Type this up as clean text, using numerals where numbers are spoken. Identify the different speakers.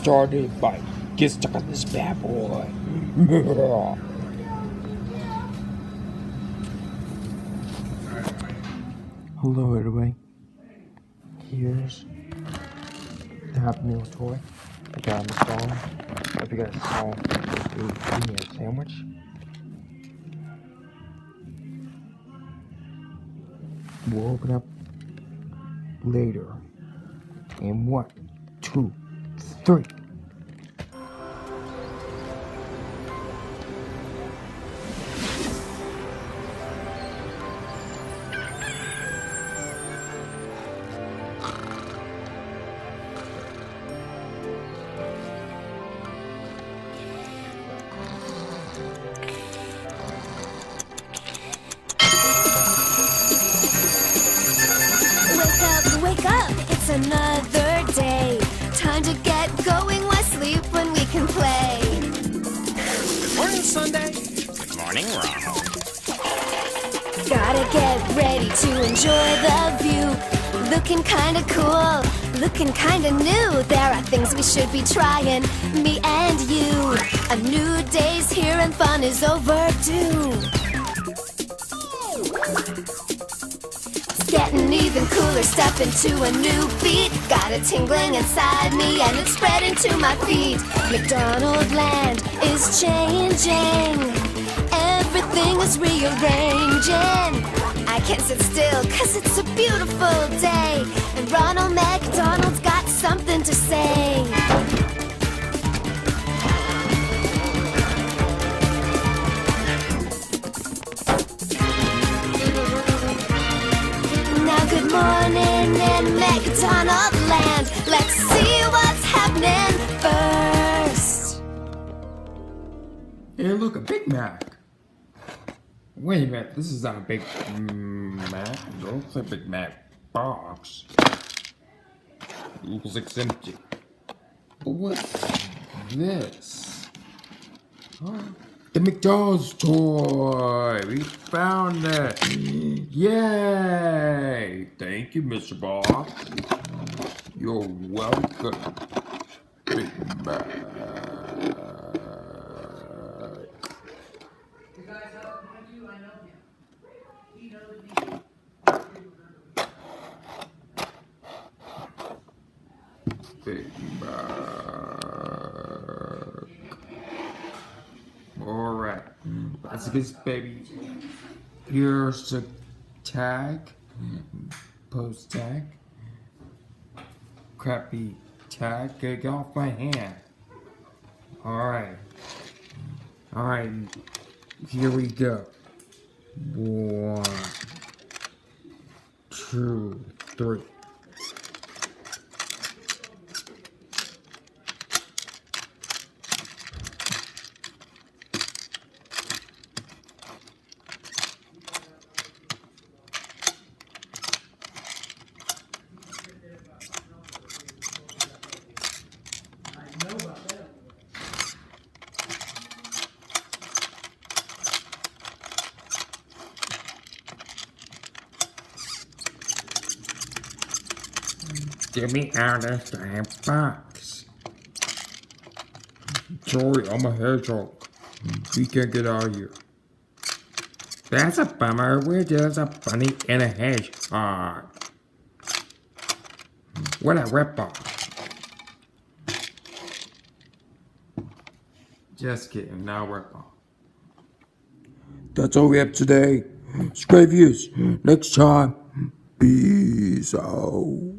Speaker 1: started by get stuck on this bad boy. Hello everybody. Here's the Happy Meal toy. I got a McDonald's. Hope you guys saw me a sandwich. We'll open up later. In 1, 2, 3.
Speaker 2: Wake up, it's another day. Time to get going, why sleep when we can play?
Speaker 3: Good morning, Sunday. Good morning, Ronald.
Speaker 2: Gotta get ready to enjoy the view. Looking kinda cool, looking kinda new. There are things we should be trying, me and you. A new day's here and fun is overdue. Getting even cooler, step into a new beat. Got it tingling inside me and it's spreading to my feet. McDonald's land is changing. Everything is rearranging. I can't sit still cause it's a beautiful day. And Ronald McDonald's got something to say. Good morning in McDonald's land. Let's see what's happening first.
Speaker 1: Hey, look, a Big Mac. Wait a minute, this is not a Big Mac. It looks like a Big Mac box. It looks like it's empty. But what's this? Huh? The McDonald's toy! We found it! Yay! Thank you, Mr. Box. You're welcome. Big Mac. Big Mac. Alright, let's get this baby. Here's the tag, post tag, crappy tag, get off my hand. Alright, here we go. 1, 2, 3. Get me out of this damn box. Sorry, I'm a hedgehog. We can't get out of here. That's a bummer. We're just a bunny and a hedgehog. What a ripoff. Just kidding, now ripoff. That's all we have today. It's great views. Next time, peace out.